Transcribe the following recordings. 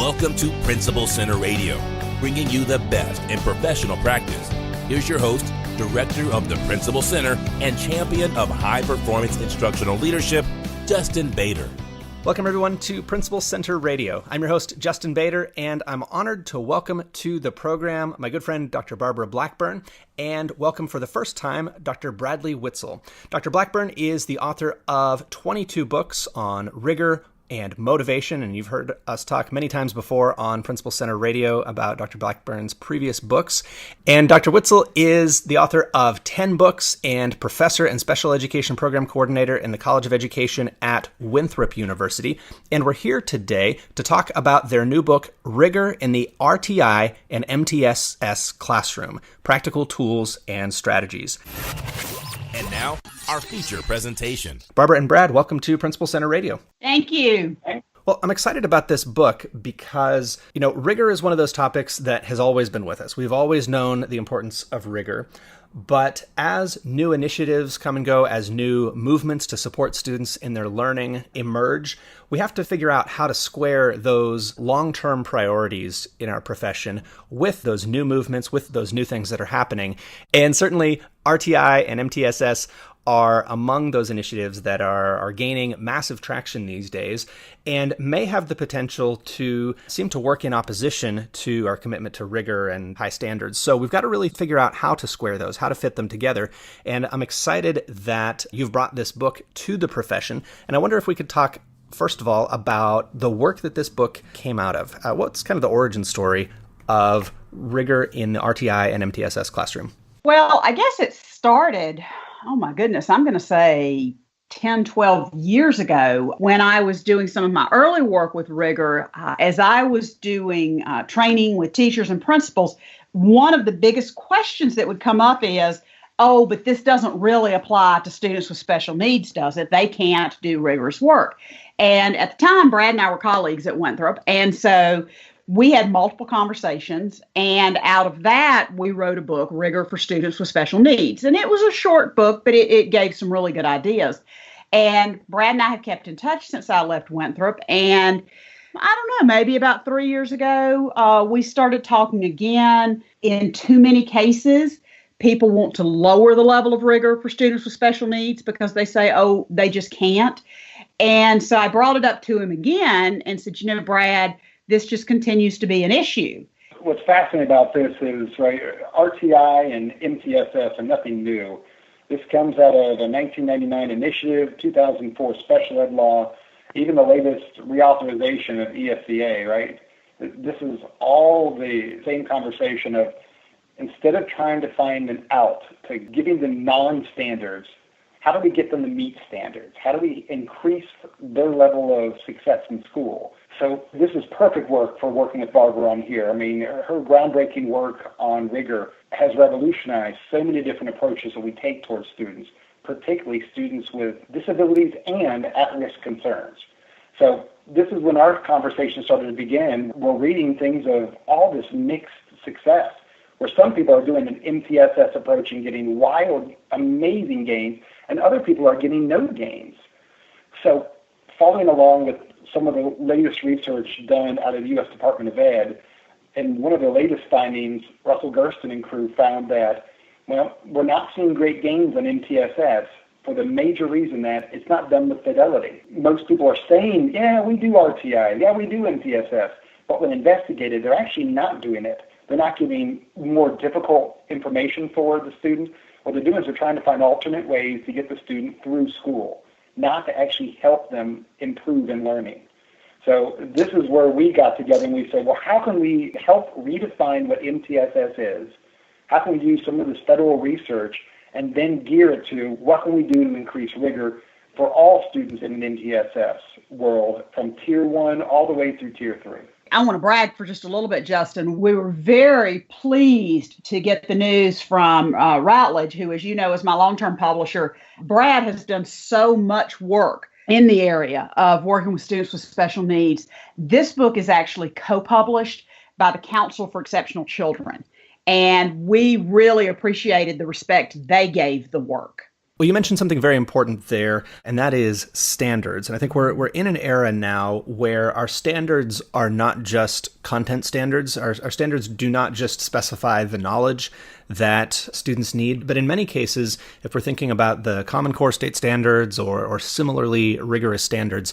Welcome to Principal Center Radio, bringing you the best in professional practice. Here's your host, Director of the Principal Center and Champion of High-Performance Instructional Leadership, Justin Baeder. Welcome, everyone, to Principal Center Radio. I'm your host, Justin Baeder, and I'm honored to welcome to the program my good friend, Dr. Barbara Blackburn, and welcome for the first time, Dr. Bradley Witzel. Dr. Blackburn is the author of 22 books on rigor and motivation, and you've heard us talk many times before on Principal Center Radio about Dr. Blackburn's previous books. And Dr. Witzel is the author of 10 books and professor and special education program coordinator in the College of Education at Winthrop University. And we're here today to talk about their new book, Rigor in the RTI and MTSS Classroom, Practical Tools and Strategies. And now, our feature presentation. Barbara and Brad, welcome to Principal Center Radio. Thank you. Well, I'm excited about this book because, rigor is one of those topics that has always been with us. We've always known the importance of rigor. But as new initiatives come and go, as new movements to support students in their learning emerge, we have to figure out how to square those long-term priorities in our profession with those new movements, with those new things that are happening. And certainly RTI and MTSS are among those initiatives that are gaining massive traction these days and may have the potential to seem to work in opposition to our commitment to rigor and high standards. So we've got to really figure out how to square those, how to fit them together. And I'm excited that you've brought this book to the profession. And I wonder if we could talk, first of all, about the work that this book came out of. What's kind of the origin story of rigor in the RTI and MTSS classroom? Well, I guess it started, oh my goodness, I'm going to say 10, 12 years ago when I was doing some of my early work with rigor. As I was doing training with teachers and principals, one of the biggest questions that would come up is, oh, but this doesn't really apply to students with special needs, does it? They can't do rigorous work. And at the time, Brad and I were colleagues at Winthrop. And so we had multiple conversations, and out of that, we wrote a book, Rigor for Students with Special Needs. And it was a short book, but it gave some really good ideas. And Brad and I have kept in touch since I left Winthrop. And I don't know, maybe about 3 years ago, we started talking again. In too many cases, people want to lower the level of rigor for students with special needs because they say, oh, they just can't. And so I brought it up to him again and said, Brad, this just continues to be an issue. What's fascinating about this is, right, RTI and MTSS are nothing new. This comes out of a 1999 initiative, 2004 special ed law, even the latest reauthorization of ESEA, right? This is all the same conversation of, instead of trying to find an out to giving them non-standards, how do we get them to meet standards? How do we increase their level of success in school? So this is perfect work for working with Barbara on here. I mean, her groundbreaking work on rigor has revolutionized so many different approaches that we take towards students, particularly students with disabilities and at-risk concerns. So this is when our conversation started to begin. We're reading things of all this mixed success, where some people are doing an MTSS approach and getting wild, amazing gains, and other people are getting no gains. So following along with some of the latest research done out of the U.S. Department of Ed, and one of the latest findings, Russell Gersten and crew found that, well, we're not seeing great gains on MTSS for the major reason that it's not done with fidelity. Most people are saying, yeah, we do RTI, yeah, we do MTSS, but when investigated, they're actually not doing it. They're not giving more difficult information for the student. What they're doing is they're trying to find alternate ways to get the student through school, not to actually help them improve in learning. So this is where we got together and we said, well, how can we help redefine what MTSS is? How can we use some of this federal research and then gear it to what can we do to increase rigor for all students in an MTSS world from Tier 1 all the way through Tier 3? I want to brag for just a little bit, Justin. We were very pleased to get the news from Routledge, who, as you know, is my long-term publisher. Brad has done so much work in the area of working with students with special needs. This book is actually co-published by the Council for Exceptional Children, and we really appreciated the respect they gave the work. Well, you mentioned something very important there, and that is standards. And I think we're in an era now where our standards are not just content standards. Our standards do not just specify the knowledge that students need, but in many cases, if we're thinking about the Common Core state standards or similarly rigorous standards,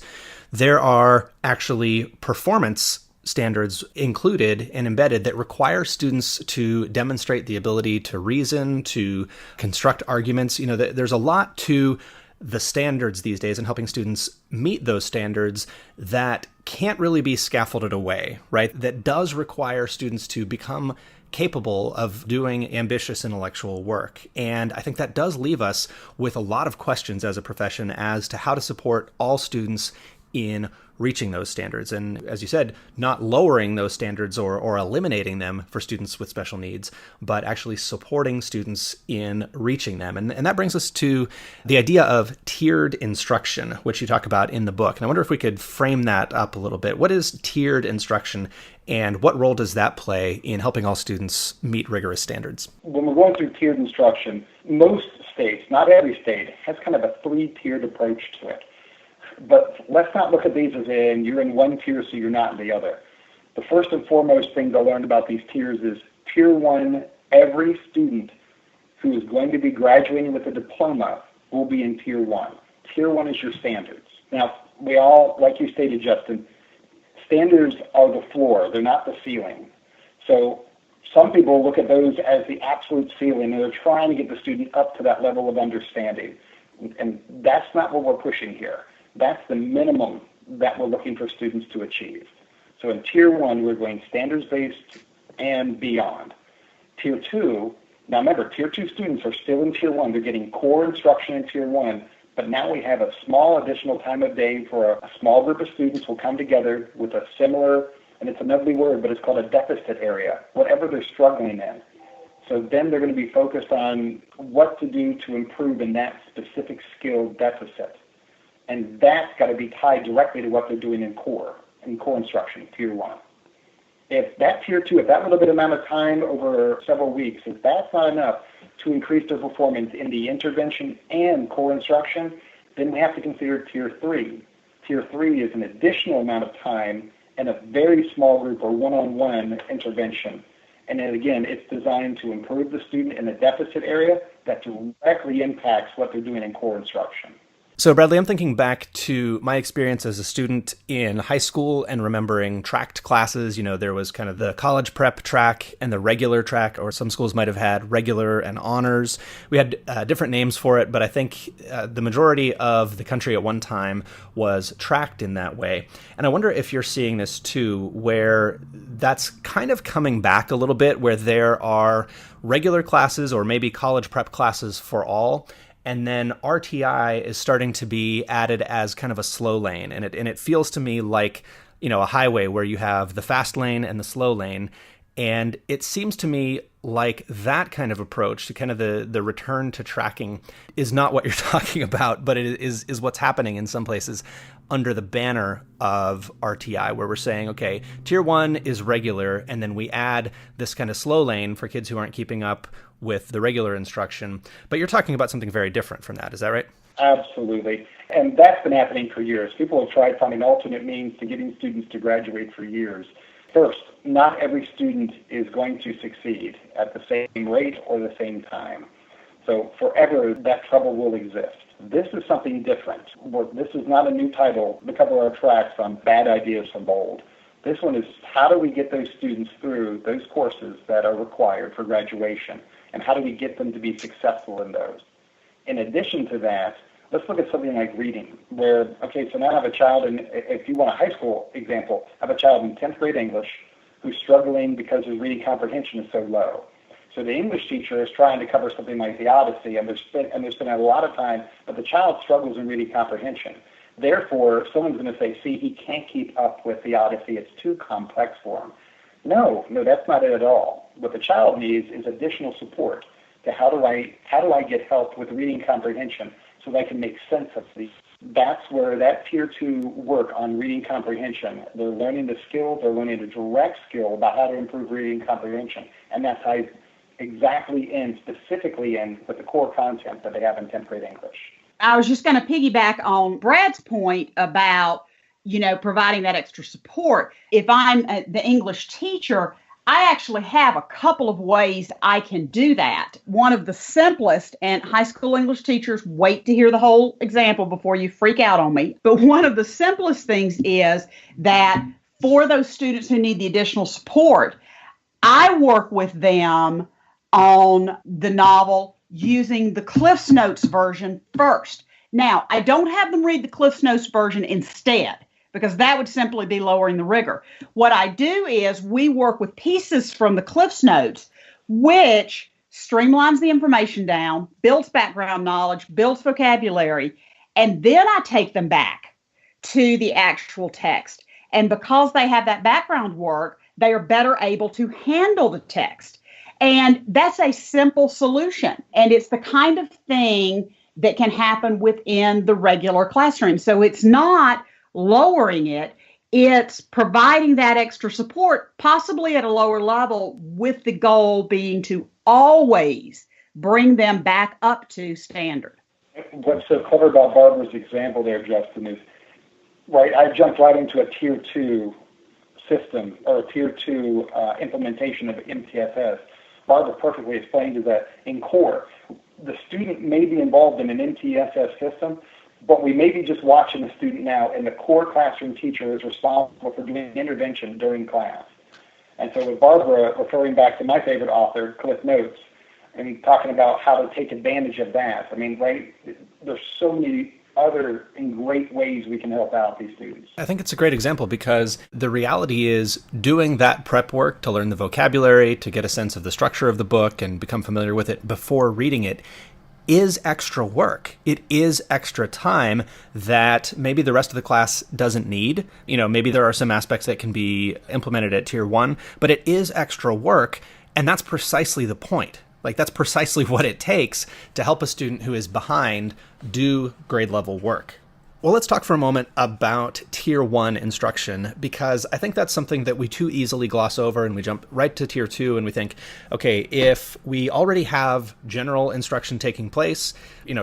there are actually performance standards included and embedded that require students to demonstrate the ability to reason, to construct arguments. There's a lot to the standards these days and helping students meet those standards that can't really be scaffolded away, right? That does require students to become capable of doing ambitious intellectual work. And I think that does leave us with a lot of questions as a profession as to how to support all students in reaching those standards. And as you said, not lowering those standards or eliminating them for students with special needs, but actually supporting students in reaching them. And that brings us to the idea of tiered instruction, which you talk about in the book. And I wonder if we could frame that up a little bit. What is tiered instruction, and what role does that play in helping all students meet rigorous standards? When we're going through tiered instruction, most states, not every state, has kind of a three-tiered approach to it. But let's not look at these as in you're in one tier, so you're not in the other. The first and foremost thing to learn about these tiers is Tier 1, every student who is going to be graduating with a diploma will be in Tier 1. Tier 1 is your standards. Now, we all, like you stated, Justin, standards are the floor. They're not the ceiling. So some people look at those as the absolute ceiling, and they're trying to get the student up to that level of understanding. And that's not what we're pushing here. That's the minimum that we're looking for students to achieve. So in Tier 1, we're going standards-based and beyond. Tier 2, now remember, Tier 2 students are still in Tier 1. They're getting core instruction in Tier 1, but now we have a small additional time of day for a small group of students will come together with a similar, and it's an ugly word, but it's called a deficit area, whatever they're struggling in. So then they're going to be focused on what to do to improve in that specific skill deficit. And that's got to be tied directly to what they're doing in core instruction, Tier 1. If that Tier 2, if that little bit amount of time over several weeks, if that's not enough to increase their performance in the intervention and core instruction, then we have to consider Tier 3. Tier 3 is an additional amount of time and a very small group or one-on-one intervention. And then again, it's designed to improve the student in the deficit area that directly impacts what they're doing in core instruction. So Bradley, I'm thinking back to my experience as a student in high school and remembering tracked classes. There was kind of the college prep track and the regular track, or some schools might have had regular and honors. We had different names for it, but I think the majority of the country at one time was tracked in that way. And I wonder if you're seeing this too, where that's kind of coming back a little bit, where there are regular classes or maybe college prep classes for all. And then RTI is starting to be added as kind of a slow lane. And it feels to me like, a highway where you have the fast lane and the slow lane. And it seems to me like that kind of approach to kind of the return to tracking is not what you're talking about, but it is what's happening in some places under the banner of RTI, where we're saying, okay, Tier 1 is regular, and then we add this kind of slow lane for kids who aren't keeping up with the regular instruction. But you're talking about something very different from that. Is that right? Absolutely. And that's been happening for years. People have tried finding alternate means to getting students to graduate for years. First, not every student is going to succeed at the same rate or the same time. So forever, that trouble will exist. This is something different. This is not a new title. The cover of our tracks on Bad Ideas from Bold. This one is how do we get those students through those courses that are required for graduation, and how do we get them to be successful in those? In addition to that, let's look at something like reading, where, okay, so now I have a child, and if you want a high school example, I have a child in 10th grade English who's struggling because his reading comprehension is so low. So the English teacher is trying to cover something like the Odyssey, and they're spending a lot of time, but the child struggles in reading comprehension. Therefore, someone's going to say, see, he can't keep up with the Odyssey. It's too complex for him. No, that's not it at all. What the child needs is additional support to how do I get help with reading comprehension so that I can make sense of these. That's where that Tier 2 work on reading comprehension, they're learning the skills, they're learning the direct skill about how to improve reading comprehension, and that ties exactly in, specifically in, with the core content that they have in 10th grade English. I was just going to piggyback on Brad's point about, providing that extra support. If I'm the English teacher, I actually have a couple of ways I can do that. One of the simplest, and high school English teachers, wait to hear the whole example before you freak out on me. But one of the simplest things is that for those students who need the additional support, I work with them on the novel using the Cliff's Notes version first. Now, I don't have them read the Cliff's Notes version instead, because that would simply be lowering the rigor. What I do is we work with pieces from the Cliff's Notes, which streamlines the information down, builds background knowledge, builds vocabulary, and then I take them back to the actual text. And because they have that background work, they are better able to handle the text. And that's a simple solution. And it's the kind of thing that can happen within the regular classroom. So it's not lowering it, it's providing that extra support, possibly at a lower level, with the goal being to always bring them back up to standard. What's so clever about Barbara's example there, Justin, is, right, I jumped right into a Tier 2 system, or a Tier 2 implementation of MTSS. Barbara perfectly explained that in core, the student may be involved in an MTSS system, but we may be just watching the student now, and the core classroom teacher is responsible for doing intervention during class. And so with Barbara referring back to my favorite author, Cliff Notes, and talking about how to take advantage of that, I mean, right, there's so many other and great ways we can help out these students. I think it's a great example because the reality is doing that prep work to learn the vocabulary, to get a sense of the structure of the book and become familiar with it before reading it is extra work. It is extra time that maybe the rest of the class doesn't need. Maybe there are some aspects that can be implemented at Tier 1, but it is extra work, and that's precisely the point. That's precisely what it takes to help a student who is behind do grade level work. Well, let's talk for a moment about Tier 1 instruction, because I think that's something that we too easily gloss over, and we jump right to Tier 2 and we think, okay, if we already have general instruction taking place,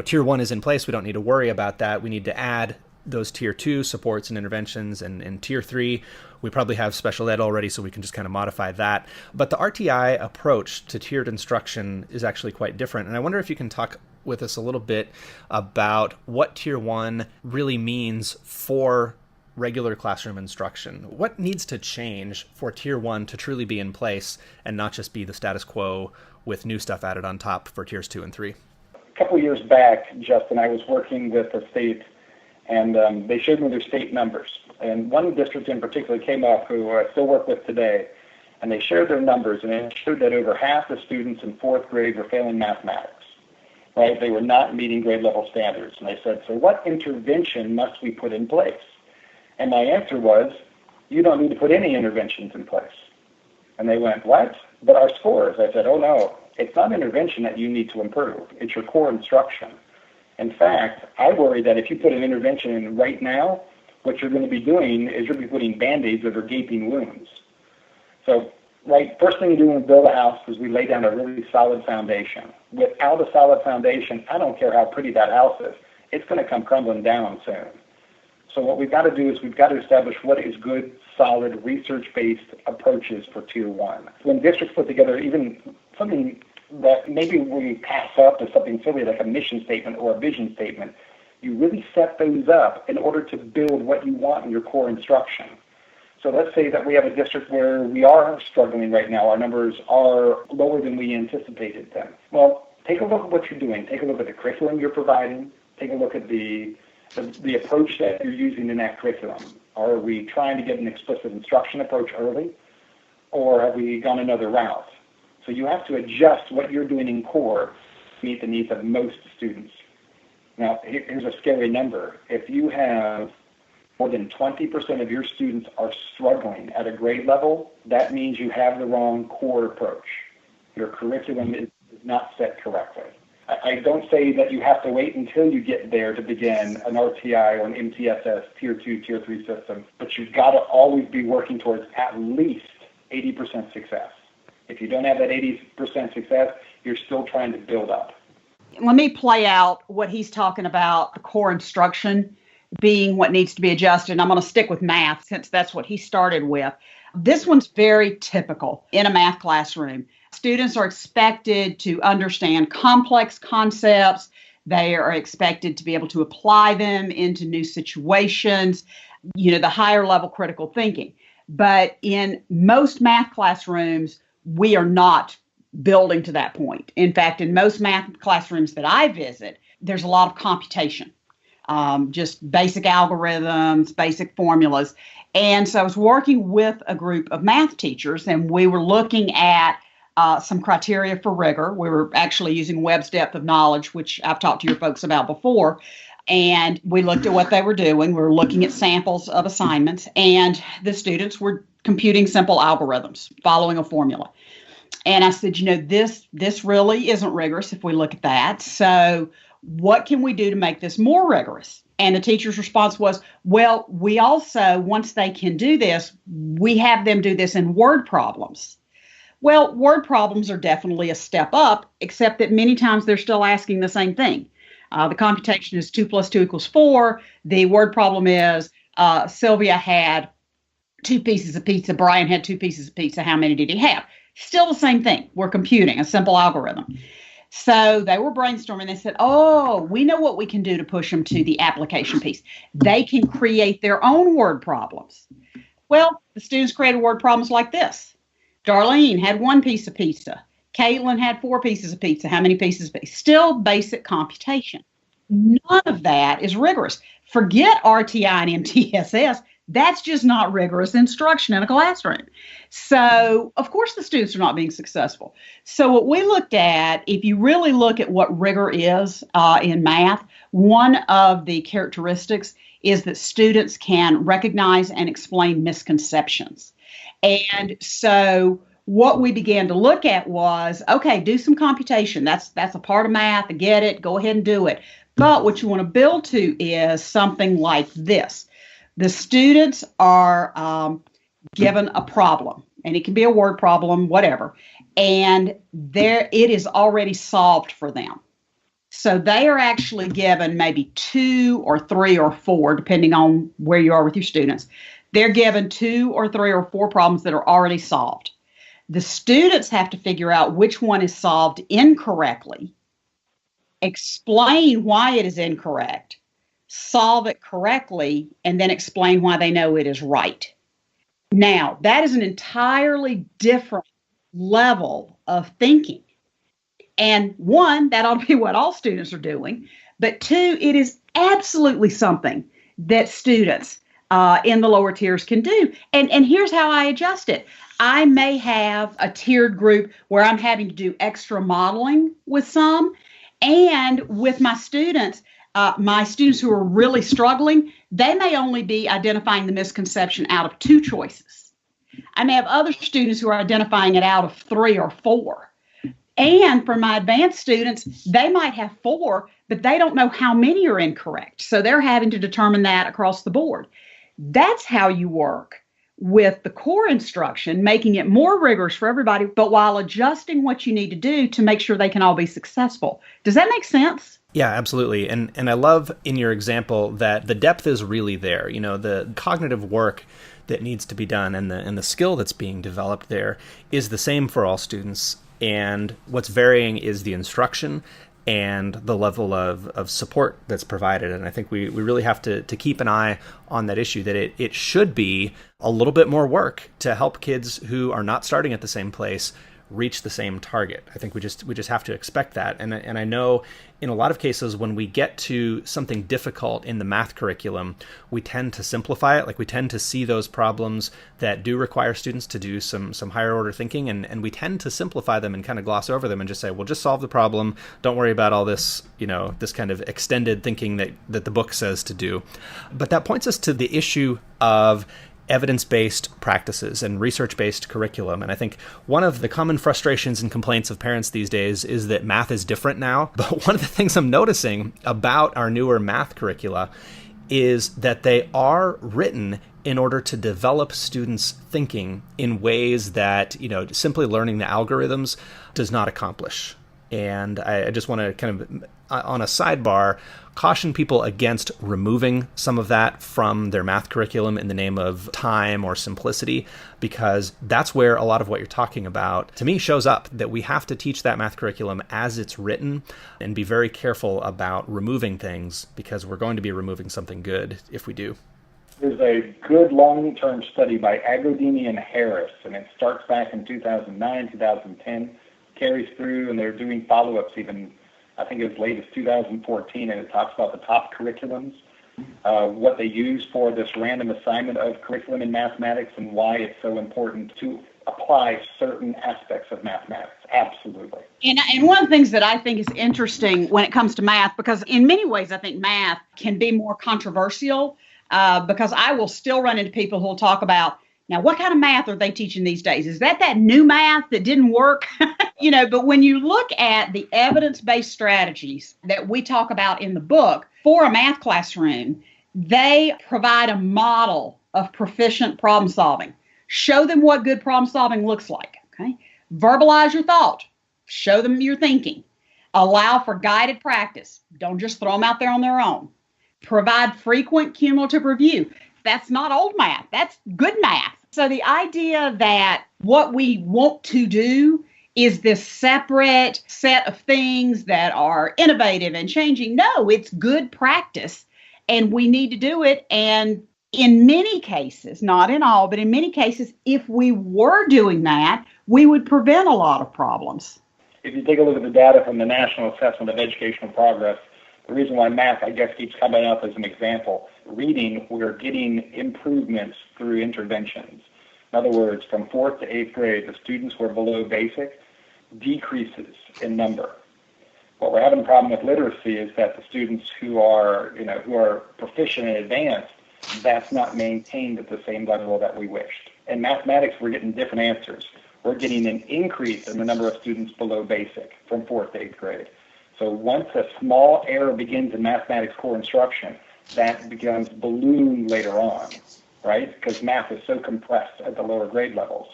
Tier 1 is in place, we don't need to worry about that. We need to add those Tier 2 supports and interventions, and in Tier 3, we probably have special ed already, so we can just kind of modify that. But the RTI approach to tiered instruction is actually quite different, and I wonder if you can talk with us a little bit about what Tier 1 really means for regular classroom instruction. What needs to change for Tier 1 to truly be in place and not just be the status quo with new stuff added on top for Tiers 2 and 3? A couple of years back, Justin, I was working with a state, and they showed me their state numbers. And one district in particular came up who I still work with today, and they shared their numbers, and it showed that over half the students in 4th grade were failing mathematics. Right? They were not meeting grade level standards. And I said, so what intervention must we put in place? And my answer was, you don't need to put any interventions in place. And they went, what? But our scores. I said, oh no, it's not intervention that you need to improve. It's your core instruction. In fact, I worry that if you put an intervention in right now, what you're going to be doing is you're going to be putting Band-Aids over gaping wounds. So, right, first thing you do when we build a house is we lay down a really solid foundation. Without a solid foundation, I don't care how pretty that house is, it's going to come crumbling down soon. So what we've got to do is we've got to establish what is good, solid, research-based approaches for Tier 1. When districts put together even something that maybe we pass up as something silly like a mission statement or a vision statement, you really set those up in order to build what you want in your core instruction. So let's say that we have a district where we are struggling right now. Our numbers are lower than we anticipated them. Well, take a look at what you're doing. Take a look at the curriculum you're providing. Take a look at the approach that you're using in that curriculum. Are we trying to get an explicit instruction approach early, or have we gone another route? So you have to adjust what you're doing in core to meet the needs of most students. Now, here's a scary number. If you have more than 20% of your students are struggling at a grade level, that means you have the wrong core approach. Your curriculum is not set correctly. I don't say that you have to wait until you get there to begin an RTI or an MTSS Tier 2, Tier 3 system, but you've got to always be working towards at least 80% success. If you don't have that 80% success, you're still trying to build up. Let me play out what he's talking about, the core instruction being what needs to be adjusted. And I'm going to stick with math since that's what he started with. This one's very typical in a math classroom. Students are expected to understand complex concepts. They are expected to be able to apply them into new situations, the higher level critical thinking. But in most math classrooms, we are not building to that point. In fact, in most math classrooms that I visit, there's a lot of computation, just basic algorithms, basic formulas. And so I was working with a group of math teachers, and we were looking at some criteria for rigor. We were actually using Webb's depth of knowledge, which I've talked to your folks about before. And we looked at what they were doing. We were looking at samples of assignments, and the students were computing simple algorithms, following a formula. And I said, this really isn't rigorous if we look at that. So what can we do to make this more rigorous? And the teacher's response was, well, we also, once they can do this, we have them do this in word problems. Well, word problems are definitely a step up, except that many times they're still asking the same thing. The computation is 2 + 2 = 4. The word problem is Sylvia had 2 pieces of pizza. Brian had 2 pieces of pizza. How many did he have? Still the same thing. We're computing a simple algorithm. So they were brainstorming. They said, we know what we can do to push them to the application piece. They can create their own word problems. Well, the students created word problems like this. Darlene had 1 piece of pizza. Caitlin had 4 pieces of pizza. How many pieces of pizza? Still basic computation. None of that is rigorous. Forget RTI and MTSS. That's just not rigorous instruction in a classroom. So, of course, the students are not being successful. So what we looked at, if you really look at what rigor is in math, one of the characteristics is that students can recognize and explain misconceptions. And so what we began to look at was, okay, do some computation. That's a part of math. I get it. Go ahead and do it. But what you want to build to is something like this. The students are given a problem, and it can be a word problem, whatever, and it is already solved for them. So they are actually given maybe 2 or 3 or 4, depending on where you are with your students. They're given 2 or 3 or 4 problems that are already solved. The students have to figure out which one is solved incorrectly, explain why it is incorrect, solve it correctly, and then explain why they know it is right. Now, that is an entirely different level of thinking. And 1, that ought to be what all students are doing. But 2, it is absolutely something that students in the lower tiers can do. And here's how I adjust it. I may have a tiered group where I'm having to do extra modeling with some, and with my students who are really struggling, they may only be identifying the misconception out of 2 choices. I may have other students who are identifying it out of 3 or 4. And for my advanced students, they might have 4, but they don't know how many are incorrect. So they're having to determine that across the board. That's how you work with the core instruction, making it more rigorous for everybody, but while adjusting what you need to do to make sure they can all be successful. Does that make sense? Yeah, absolutely. And I love in your example that the depth is really there. The cognitive work that needs to be done and the skill that's being developed there is the same for all students. And what's varying is the instruction and the level of support that's provided. And I think we really have to keep an eye on that issue, that it should be a little bit more work to help kids who are not starting at the same place reach the same target. I think we just have to expect that. And I know in a lot of cases when we get to something difficult in the math curriculum, we tend to simplify it. Like we tend to see those problems that do require students to do some higher order thinking, and we tend to simplify them and kind of gloss over them and just say, well, just solve the problem. Don't worry about all this, this kind of extended thinking that the book says to do. But that points us to the issue of evidence-based practices and research-based curriculum. And I think one of the common frustrations and complaints of parents these days is that math is different now. But one of the things I'm noticing about our newer math curricula is that they are written in order to develop students' thinking in ways that, simply learning the algorithms does not accomplish. And I just want to kind of, on a sidebar, caution people against removing some of that from their math curriculum in the name of time or simplicity, because that's where a lot of what you're talking about, to me, shows up, that we have to teach that math curriculum as it's written and be very careful about removing things, because we're going to be removing something good if we do. There's a good long-term study by Agodini and Harris, and it starts back in 2009, 2010, carries through, and they're doing follow-ups even, I think, as late as 2014, and it talks about the top curriculums, what they use for this random assignment of curriculum in mathematics, and why it's so important to apply certain aspects of mathematics. Absolutely. And one of the things that I think is interesting when it comes to math, because in many ways I think math can be more controversial, because I will still run into people who will talk about, now, what kind of math are they teaching these days? Is that new math that didn't work? But when you look at the evidence-based strategies that we talk about in the book for a math classroom, they provide a model of proficient problem solving. Show them what good problem solving looks like. Okay? Verbalize your thought. Show them your thinking. Allow for guided practice. Don't just throw them out there on their own. Provide frequent cumulative review. That's not old math. That's good math. So the idea that what we want to do is this separate set of things that are innovative and changing. No, it's good practice, and we need to do it. And in many cases, not in all, but in many cases, if we were doing that, we would prevent a lot of problems. If you take a look at the data from the National Assessment of Educational Progress, the reason why math, I guess, keeps coming up as an example, reading, we're getting improvements through interventions. In other words, from 4th to 8th grade, the students who are below basic decreases in number. What we're having a problem with literacy is that the students who are proficient and advanced, that's not maintained at the same level that we wished. In mathematics, we're getting different answers. We're getting an increase in the number of students below basic from 4th to 8th grade. So once a small error begins in mathematics core instruction, that becomes balloon later on, right? Because math is so compressed at the lower grade levels.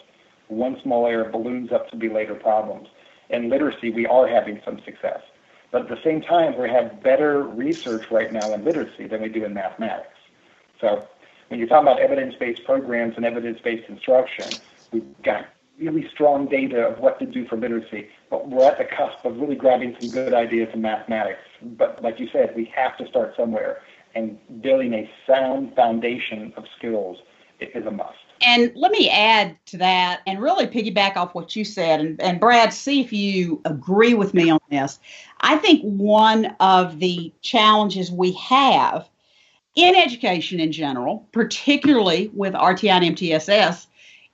One small error balloons up to be later problems. In literacy, we are having some success. But at the same time, we have better research right now in literacy than we do in mathematics. So when you're talking about evidence-based programs and evidence-based instruction, we've got really strong data of what to do for literacy, but we're at the cusp of really grabbing some good ideas in mathematics. But like you said, we have to start somewhere, and building a sound foundation of skills is a must. And let me add to that and really piggyback off what you said. And Brad, see if you agree with me on this. I think one of the challenges we have in education in general, particularly with RTI and MTSS,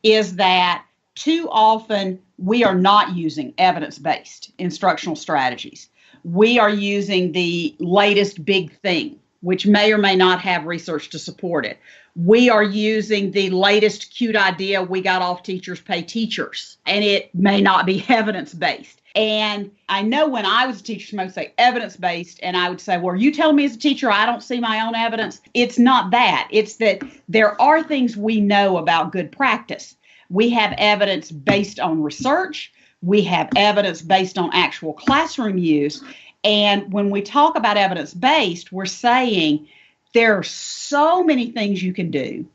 is that too often we are not using evidence-based instructional strategies. We are using the latest big thing, which may or may not have research to support it. We are using the latest cute idea we got off Teachers Pay Teachers, and it may not be evidence-based. And I know when I was a teacher, somebody would say evidence-based, and I would say, well, are you telling me as a teacher I don't see my own evidence? It's not that. It's that there are things we know about good practice. We have evidence based on research. We have evidence based on actual classroom use. And when we talk about evidence-based, we're saying there are so many things you can do.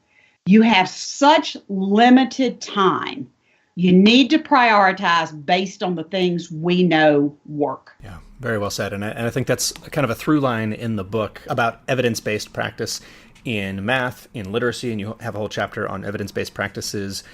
You have such limited time. You need to prioritize based on the things we know work. Yeah, very well said. And I think that's kind of a through line in the book about evidence-based practice in math, in literacy, and you have a whole chapter on evidence-based practices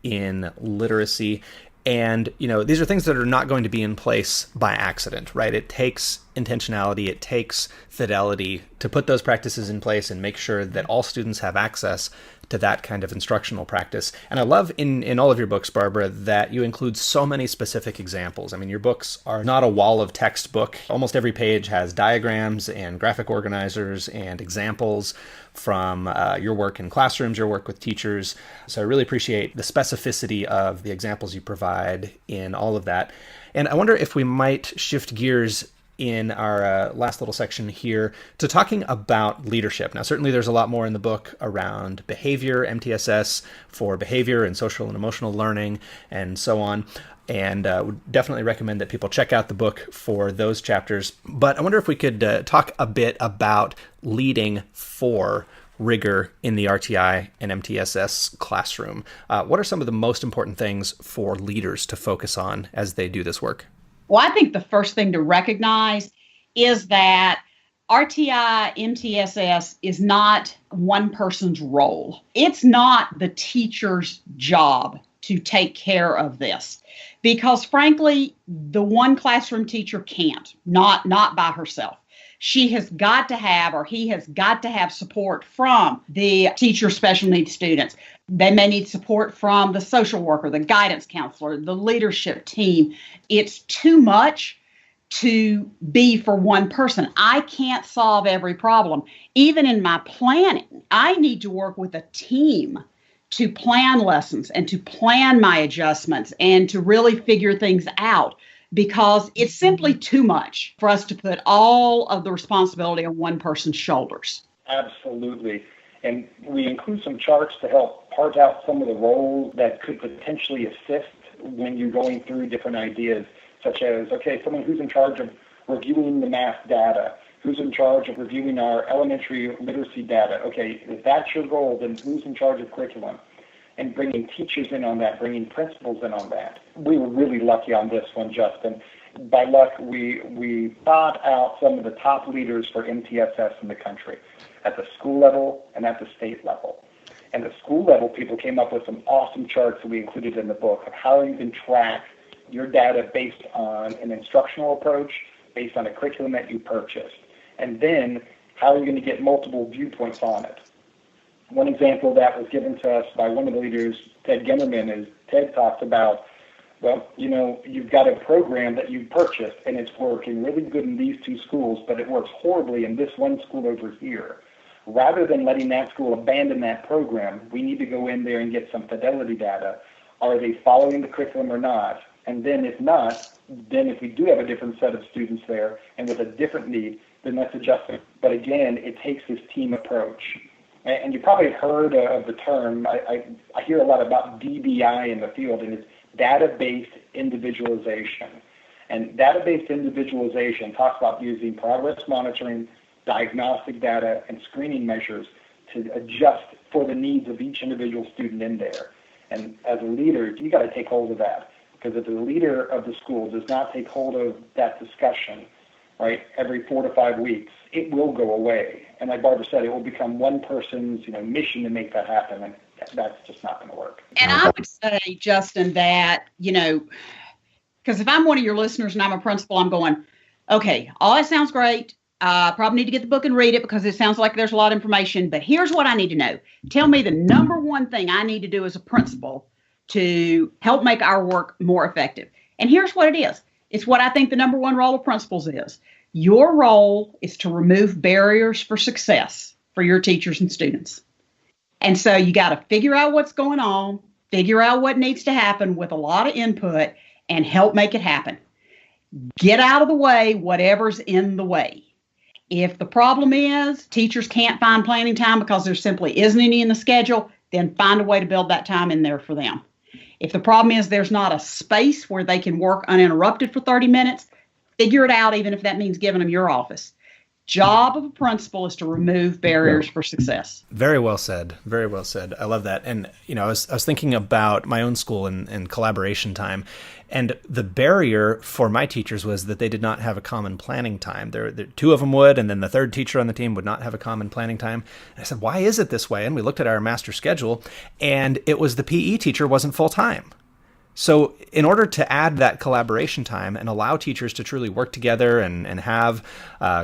in literacy. And, these are things that are not going to be in place by accident, right? It takes intentionality, it takes fidelity to put those practices in place and make sure that all students have access to that kind of instructional practice. And I love in all of your books, Barbara, that you include so many specific examples. I mean, your books are not a wall of textbook. Almost every page has diagrams and graphic organizers and examples from your work in classrooms, your work with teachers. So I really appreciate the specificity of the examples you provide in all of that. And I wonder if we might shift gears in our last little section here to talking about leadership. Now, certainly there's a lot more in the book around behavior, MTSS for behavior and social and emotional learning, and so on. And would definitely recommend that people check out the book for those chapters. But I wonder if we could talk a bit about leading for Rigor in the RTI and MTSS classroom. What are some of the most important things for leaders to focus on as they do this work? Well, I think the first thing to recognize is that RTI MTSS is not one person's role. It's not the teacher's job to take care of this, because frankly, the one classroom teacher can't, not by herself. She has got to have, or he has got to have, support from the teacher special needs students. They may need support from the social worker, the guidance counselor, the leadership team. It's too much to be for one person. I can't solve every problem. Even in my planning, I need to work with a team to plan lessons and to plan my adjustments and to really figure things out, because it's simply too much for us to put all of the responsibility on one person's shoulders. Absolutely. And we include some charts to help part out some of the roles that could potentially assist when you're going through different ideas, such as, okay, someone who's in charge of reviewing the math data, who's in charge of reviewing our elementary literacy data. Okay, if that's your role, then who's in charge of curriculum? And bringing teachers in on that, bringing principals in on that. We were really lucky on this one, Justin. By luck, we thought out some of the top leaders for MTSS in the country at the school level and at the state level. And the school level people came up with some awesome charts that we included in the book of how you can track your data based on an instructional approach, based on a curriculum that you purchased. And then how are you going to get multiple viewpoints on it? One example that was given to us by one of the leaders, Ted Gemmerman, is Ted talks about, well, you've got a program that you purchased and it's working really good in these two schools, but it works horribly in this one school over here. Rather than letting that school abandon that program, we need to go in there and get some fidelity data. Are they following the curriculum or not? And then if not, then if we do have a different set of students there and with a different need, then let's adjust it. But again, it takes this team approach. And you probably heard of the term, I hear a lot about DBI in the field, and it's data-based individualization. And data-based individualization talks about using progress monitoring, diagnostic data, and screening measures to adjust for the needs of each individual student in there. And as a leader, you got to take hold of that, because if the leader of the school does not take hold of that discussion, right, every 4 to 5 weeks, it will go away. And like Barbara said, it will become one person's, mission to make that happen, and that's just not going to work. And I would say, Justin, that, because if I'm one of your listeners and I'm a principal, I'm going, okay, all that sounds great. Probably need to get the book and read it because it sounds like there's a lot of information, but here's what I need to know. Tell me the number one thing I need to do as a principal to help make our work more effective. And here's what it is. It's what I think the number one role of principals is. Your role is to remove barriers for success for your teachers and students. And so you got to figure out what's going on, figure out what needs to happen with a lot of input, and help make it happen. Get out of the way whatever's in the way. If the problem is teachers can't find planning time because there simply isn't any in the schedule, then find a way to build that time in there for them. If the problem is there's not a space where they can work uninterrupted for 30 minutes, figure it out, even if that means giving them your office. Job of a principal is to remove barriers for success. Very well said. Very well said. I love that. And, I was thinking about my own school and collaboration time. And the barrier for my teachers was that they did not have a common planning time. There two of them would, and then the third teacher on the team would not have a common planning time. And I said, why is it this way? And we looked at our master schedule, and it was the PE teacher wasn't full time. So in order to add that collaboration time and allow teachers to truly work together and have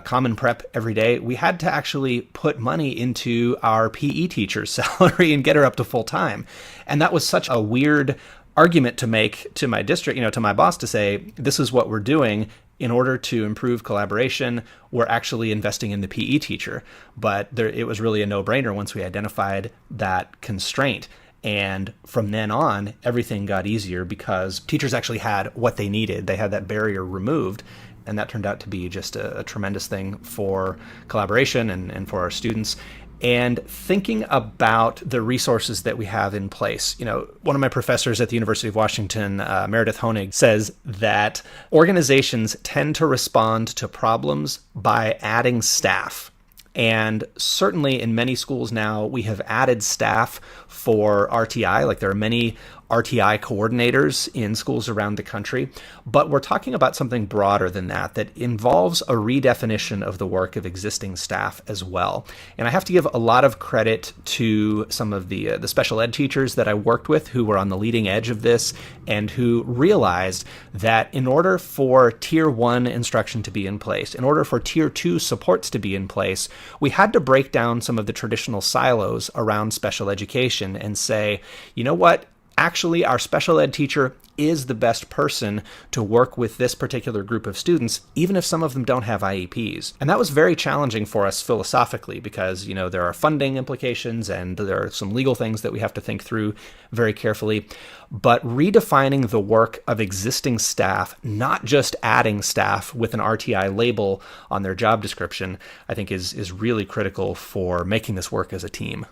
common prep every day, we had to actually put money into our PE teacher's salary and get her up to full time. And that was such a weird argument to make to my district, to my boss, to say, this is what we're doing in order to improve collaboration. We're actually investing in the PE teacher. But it was really a no-brainer once we identified that constraint. And from then on, everything got easier because teachers actually had what they needed. They had that barrier removed. And that turned out to be just a tremendous thing for collaboration and for our students. And thinking about the resources that we have in place. One of my professors at the University of Washington, Meredith Honig, says that organizations tend to respond to problems by adding staff. And certainly in many schools now, we have added staff for RTI. Like there are many RTI coordinators in schools around the country. But we're talking about something broader than that involves a redefinition of the work of existing staff as well. And I have to give a lot of credit to some of the special ed teachers that I worked with who were on the leading edge of this and who realized that in order for Tier 1 instruction to be in place, in order for Tier 2 supports to be in place, we had to break down some of the traditional silos around special education and say, you know what? Actually, our special ed teacher is the best person to work with this particular group of students, even if some of them don't have IEPs. And that was very challenging for us philosophically because, there are funding implications and there are some legal things that we have to think through very carefully. But redefining the work of existing staff, not just adding staff with an RTI label on their job description, I think is really critical for making this work as a team.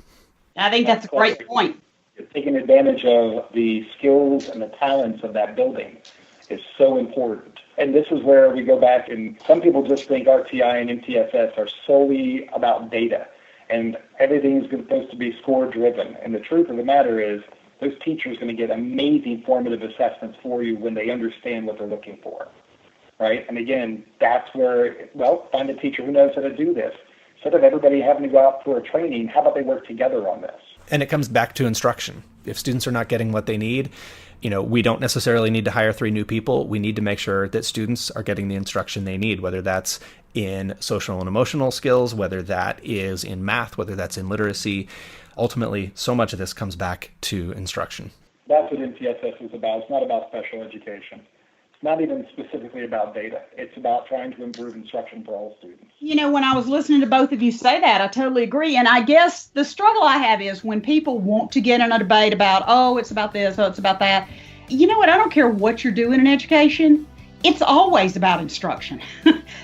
I think that's a great point. Taking advantage of the skills and the talents of that building is so important. And this is where we go back, and some people just think RTI and MTSS are solely about data, and everything is supposed to be score-driven. And the truth of the matter is, those teachers are going to get amazing formative assessments for you when they understand what they're looking for, right? And again, that's where, find a teacher who knows how to do this. Instead of everybody having to go out for a training, how about they work together on this? And it comes back to instruction. If students are not getting what they need, we don't necessarily need to hire 3 new people. We need to make sure that students are getting the instruction they need, whether that's in social and emotional skills, whether that is in math, whether that's in literacy. Ultimately, so much of this comes back to instruction. That's what MTSS is about. It's not about special education. It's not even specifically about data. It's about trying to improve instruction for all students. When I was listening to both of you say that, I totally agree. And I guess the struggle I have is when people want to get in a debate about, it's about this, it's about that. You know what? I don't care what you're doing in education. It's always about instruction.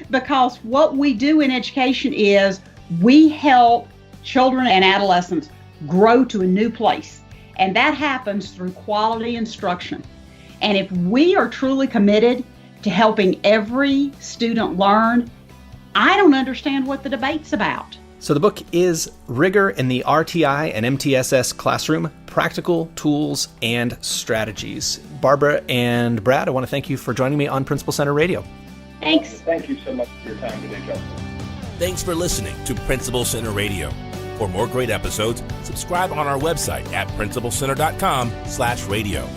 Because what we do in education is we help children and adolescents grow to a new place. And that happens through quality instruction. And if we are truly committed to helping every student learn, I don't understand what the debate's about. So the book is Rigor in the RTI and MTSS Classroom, Practical Tools and Strategies. Barbara and Brad, I want to thank you for joining me on Principal Center Radio. Thanks. Thank you so much for your time today, Justin. Thanks for listening to Principal Center Radio. For more great episodes, subscribe on our website at principalcenter.com/radio.